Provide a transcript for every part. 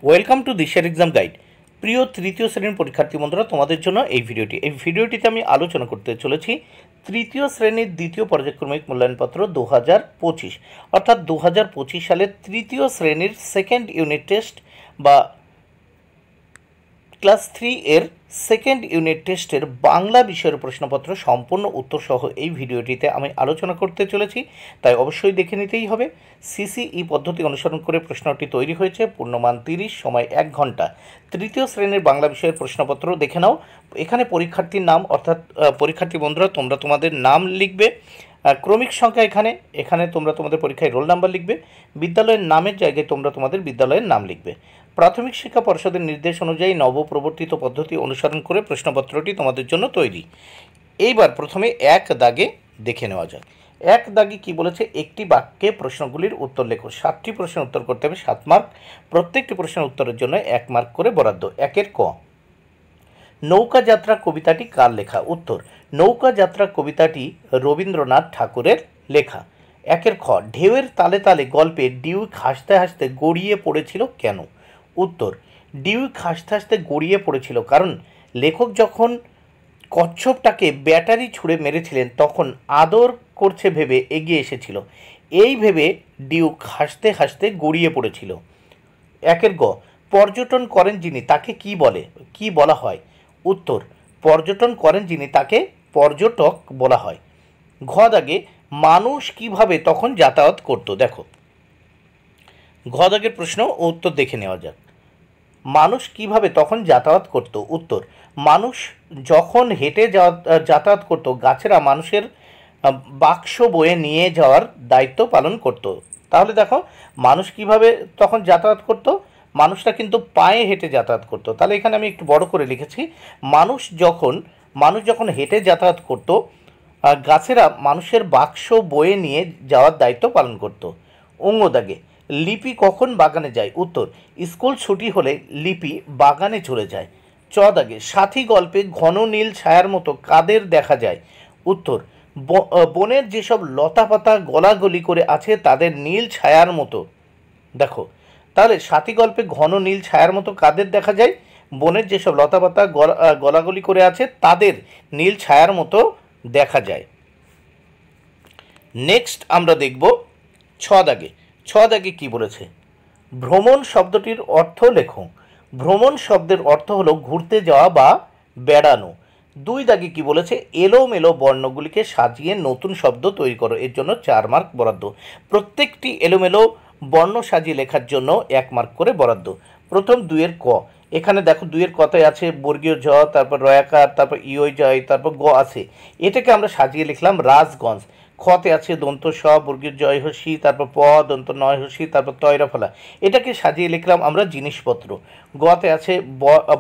Welcome to দিশার exam guide. প্রিয় তৃতীয় শ্রেণীর পরীক্ষার্থী বন্ধুরা, তোমাদের জন্য এই ভিডিওটিতে আমি আলোচনা করতে চলেছি তৃতীয় শ্রেণীর দ্বিতীয় পর্যায়ক্রমিক মূল্যায়নপত্র 2025, অর্থাৎ 2025 সালের তৃতীয় শ্রেণীর সেকেন্ড ইউনিট টেস্ট বা ক্লাস 3 এর সেকেন্ড ইউনিট টেস্টের বাংলা বিষয়ের প্রশ্নপত্র সম্পূর্ণ উত্তর সহ এই ভিডিওটিতে আমি আলোচনা করতে চলেছি, তাই অবশ্যই দেখে নিতেই হবে। সিসিই পদ্ধতি অনুসরণ করে প্রশ্নটি তৈরি হয়েছে, পূর্ণমান 30, সময় 1 ঘন্টা। তৃতীয় শ্রেণীর বাংলা বিষয়ের প্রশ্নপত্র দেখে নাও। এখানে পরীক্ষার্থীর নাম, অর্থাৎ পরীক্ষার্থী বন্ধুরা তোমরা তোমাদের নাম লিখবে, ক্রমিক সংখ্যা এখানে তোমরা তোমাদের পরীক্ষায় রোল নাম্বার লিখবে, বিদ্যালয়ের নামের জায়গায় তোমরা তোমাদের বিদ্যালয়ের নাম লিখবে। প্রাথমিক শিক্ষা পর্ষদের নির্দেশ অনুযায়ী নবপ্রবর্তিত পদ্ধতি অনুসরণ করে প্রশ্নপত্রটি তোমাদের জন্য তৈরি। এইবার প্রথমে এক দাগে দেখে নেওয়া যাক। এক দাগে কি বলেছে, একটি বাক্যে প্রশ্নগুলির উত্তর লেখো। 7টি প্রশ্নের উত্তর করতে হবে, 7 মার্ক। প্রত্যেকটি প্রশ্নের উত্তরের জন্য 1 মার্ক করে বরাদ্দ। একের ক, নৌকা যাত্রা কবিতাটি কার লেখা? উত্তর, নৌকা যাত্রা কবিতাটি রবীন্দ্রনাথ ঠাকুরের লেখা। একের খ, ঢেউয়ের তালে তালে গল্পে ডিউক হাসতে হাসতে গড়িয়ে পড়েছিল কেন? উত্তর, ডিউক হাসতে হাসতে গড়িয়ে পড়েছিল কারণ লেখক যখন কচ্ছপটাকে ব্যাটারি ছুঁড়ে মেরেছিলেন তখন আদর করছে ভেবে এগিয়ে এসেছিল, এই ভেবে ডিউক হাসতে হাসতে গড়িয়ে পড়েছিল। একের গ, পর্যটন করেন যিনি তাকে কি বলা হয়? উত্তর, পর্যটন করেন যিনি তাকে পর্যটক বলা হয়। ঘ দাগে, মানুষ কিভাবে তখন যাতায়াত করত? দেখো, ঘ দাগের প্রশ্ন ও উত্তর দেখে নেওয়া যাক। মানুষ কিভাবে তখন যাতায়াত করত? উত্তর, মানুষ যখন হেঁটে যাতায়াত করত, গাছেরা মানুষের বাক্স বয়ে নিয়ে যাওয়ার দায়িত্ব পালন করত। তাহলে দেখো, মানুষ কিভাবে তখন যাতায়াত করত? মানুষরা কিন্তু পায়ে হেঁটে যাতায়াত করত। তাহলে এখানে আমি একটু বড় করে লিখেছি, মানুষ যখন হেঁটে যাতায়াত করত, গাছেরা মানুষের বাক্স বয়ে নিয়ে যাওয়ার দায়িত্ব পালন করত। অঙ্গ দাগে, লিপি কখন বাগানে যায়? উত্তর, স্কুল ছুটি হলে লিপি বাগানে চলে যায়। চ দাগে, সাথী গল্পে ঘন নীল ছায়ার মতো কাদের দেখা যায়? উত্তর, বনের যেসব লতাপাতা গলাগলি করে আছে তাদের নীল ছায়ার মতো। দেখো, তাহলে সাথী গল্পে ঘন নীল ছায়ার মতো কাদের দেখা যায়? বনের যেসব লতাপাতা গলাগলি করে আছে তাদের নীল ছায়ার মতো দেখা যায়। নেক্সট আমরা দেখব ছ দাগে কি বলেছে, ভ্রমণ শব্দটির অর্থ লেখো। ভ্রমণ শব্দের অর্থ হলো ঘুরতে যাওয়া বা বেড়ানো। 2 দাগে কি বলেছে, এলোমেলো বর্ণগুলিকে সাজিয়ে নতুন শব্দ তৈরি করো, এর জন্য 4 মার্ক বরাদ্দ। প্রত্যেকটি এলোমেলো বর্ণ সাজিয়ে লেখার জন্য 1 মার্ক করে বরাদ্দ। প্রথম 2 ক, এখানে দেখো 2 কথায় আছে বর্গীয় জ, তারপর রয়াকার, তারপর ইয় জয়, তারপর গ আছে, এটাকে আমরা সাজিয়ে লিখলাম রাজগঞ্জ। খতে আছে দন্ত স, বর্গীয় জয় হসি, তারপর প দন্ত নয় হসি, তারপর তয়রা ফলা, এটাকে সাজিয়ে লিখলাম আমরা জিনিসপত্র। গতে আছে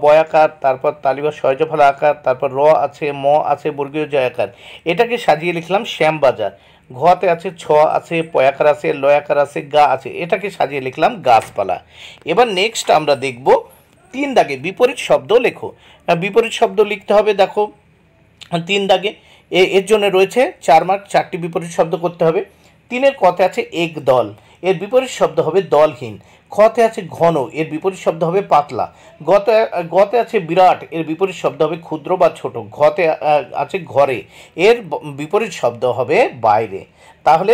বয়াকার, তারপর তালিবা সয়জ ফলা আকার, তারপর র আছে ম আছে বর্গীয় জয়াকার, এটাকে সাজিয়ে লিখলাম শ্যামবাজার। ঘতে আছে ছ আছে, পয়াকার আছে, লয়াকার আছে, গা আছে, এটাকে সাজিয়ে লিখলাম গাছপালা। এবার নেক্সট আমরা দেখব 3 দাগে বিপরীত শব্দ লেখো। বিপরীত শব্দ লিখতে হবে, দেখো 3 দাগে এর জন্য রয়েছে 4 মার্ক, 4টি বিপরীত শব্দ করতে হবে। 3 কতে আছে একদল, এর বিপরীত শব্দ হবে দলহীন। খতে আছে ঘন, এর বিপরীত শব্দ হবে পাতলা। গতে আছে বিরাট, এর বিপরীত শব্দ হবে ক্ষুদ্র বা ছোট। ঘতে আছে ঘরে, এর বিপরীত শব্দ হবে বাইরে। তাহলে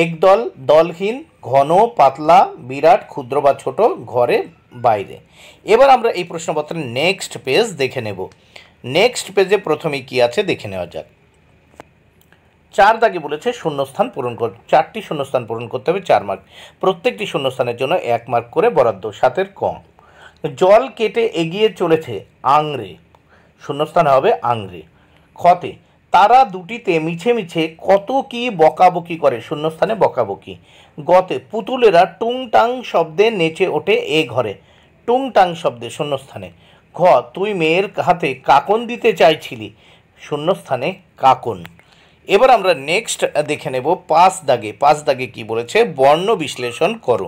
একদল, দলহীন, ঘন, পাতলা, বিরাট, ক্ষুদ্র বা ছোট, ঘরে, বাইরে। এবার আমরা এই প্রশ্নপত্রের নেক্সট পেজ দেখে নেব। নেক্সট পেজে প্রথমে কি আছে দেখে নেওয়া যাক। 4 দাগে বলেছে শূন্যস্থান পূরণ কর। 4টি শূন্যস্থান পূরণ করতে হবে, 4 মার্ক। প্রত্যেকটি শূন্যস্থানের জন্য 1 মার্ক করে বরাদ্দ। 7 ক, জল কেটে এগিয়ে চলেছে আংরে, শূন্যস্থান হবে আংরে। খতে, তারা দুটিতে মিছে মিছে কত কি বকাবকি করে, শূন্যস্থানে বকাবকি। গতে, পুতুলেরা টুংটাং শব্দে নেচে ওঠে এ ঘরে, টুংটাং শব্দে, শূন্যস্থানে। ঘ, তুই মেয়ের হাতে কাকন দিতে চাইছিলি, শূন্যস্থানে কাকন। এবার আমরা নেক্সট দেখে নেব 5 দাগে। 5 দাগে কি বলেছে, বর্ণ বিশ্লেষণ করো।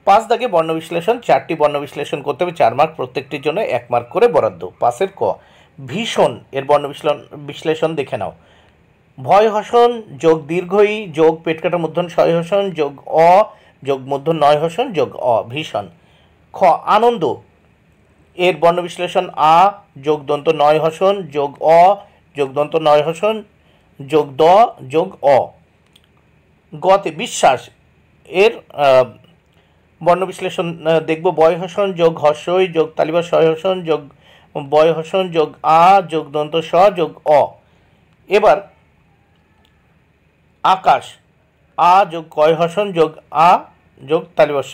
5 দাগে বর্ণ বিশ্লেষণ, 4টি বর্ণ বিশ্লেষণ করতে হবে, 4 মার্ক। প্রত্যেকটির জন্য 1 মার্ক করে বরাদ্দ। 5 ক, ভীষণ, এর বর্ণ বিশ্লেষণ দেখে নাও। ভয় হসন যোগ দীর্ঘই যোগ পেটকাটা মূর্ধন্য 6 হসন যোগ অ যোগ মূর্ধন্য 9 হসন যোগ অ, ভীষণ। খ আনন্দ, এর বর্ণ বিশ্লেষণ আ যোগ দন্ত নয় হসন যোগ অ যোগ দন্ত নয় হসন যোগ দ যোগ অ। গতে বিশ্বাস, এর বর্ণ বিশ্লেষণ দেখব বয় হসন যোগ হর্ষই যোগ তালিবা শয় হসন যোগ বয় হসন যোগ আ যোগ দন্ত স যোগ অ। এবার আকাশ, আ যোগ কয় হসন যোগ আ যোগ তালিবা স,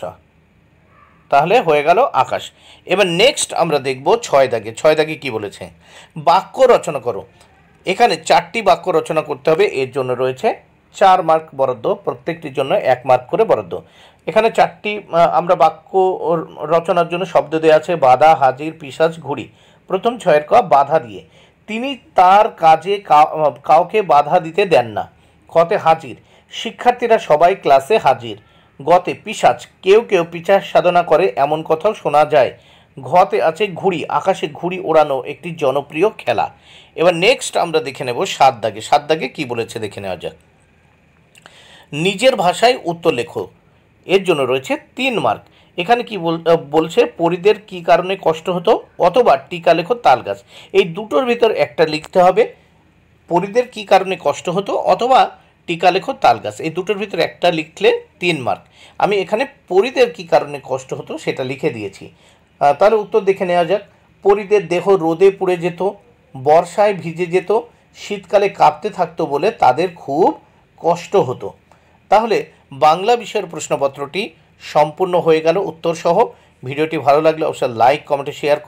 তাহলে হয়ে গেল আকাশ। এবার নেক্সট আমরা দেখব ছয় দাগে। ছয় দাগে কী বলেছে, বাক্য রচনা করো। এখানে 4টি বাক্য রচনা করতে হবে, এর জন্য রয়েছে 4 মার্ক বরাদ্দ, প্রত্যেকটির জন্য 1 মার্ক করে বরাদ্দ। এখানে 4টি আমরা বাক্য রচনার জন্য শব্দ দেওয়া আছে বাধা, হাজির, পিশাচ, ঘুড়ি। প্রথম 6-এর ক বাধা দিয়ে, তিনি তার কাজে কাউকে বাধা দিতে দেন না। খতে হাজির, শিক্ষার্থীরা সবাই ক্লাসে হাজির। গতে পিশাচ, কেউ কেউ পিশাচ সাধনা করে এমন কথাও শোনা যায়। ঘতে আছে ঘুড়ি, আকাশে ঘুড়ি ওড়ানো একটি জনপ্রিয় খেলা। এবার নেক্সট আমরা দেখে নেব 7 দাগে। 7 দাগে কী বলেছে দেখে নেওয়া যাক। নিজের ভাষায় উত্তর লেখো, এর জন্য রয়েছে 3 মার্ক। এখানে কি বলছে, পরিদের কি কারণে কষ্ট হতো অথবা টিকা লেখো তাল গাছ। এই দুটোর ভিতর একটা লিখতে হবে, পরিদের কি কারণে কষ্ট হতো অথবা টিকা লেখো তাল গাছ, এই দুটোর ভিতর একটা লিখলে 3 মার্ক। আমি এখানে পরিদের কি কারণে কষ্ট হতো সেটা লিখে দিয়েছি। তাহলে উত্তর দেখে নেওয়া যাক। পরিদের দেহ রোদে পুড়ে যেত, বর্ষায় ভিজে যেত, শীতকালে কাঁপতে থাকতো বলে তাদের খুব কষ্ট হতো। তাহলে বাংলা বিষয়ের প্রশ্নপত্রটি সম্পূর্ণ হয়ে গেল উত্তরসহ। ভিডিওটি ভালো লাগলে অবশ্যই লাইক, কমেন্টে শেয়ার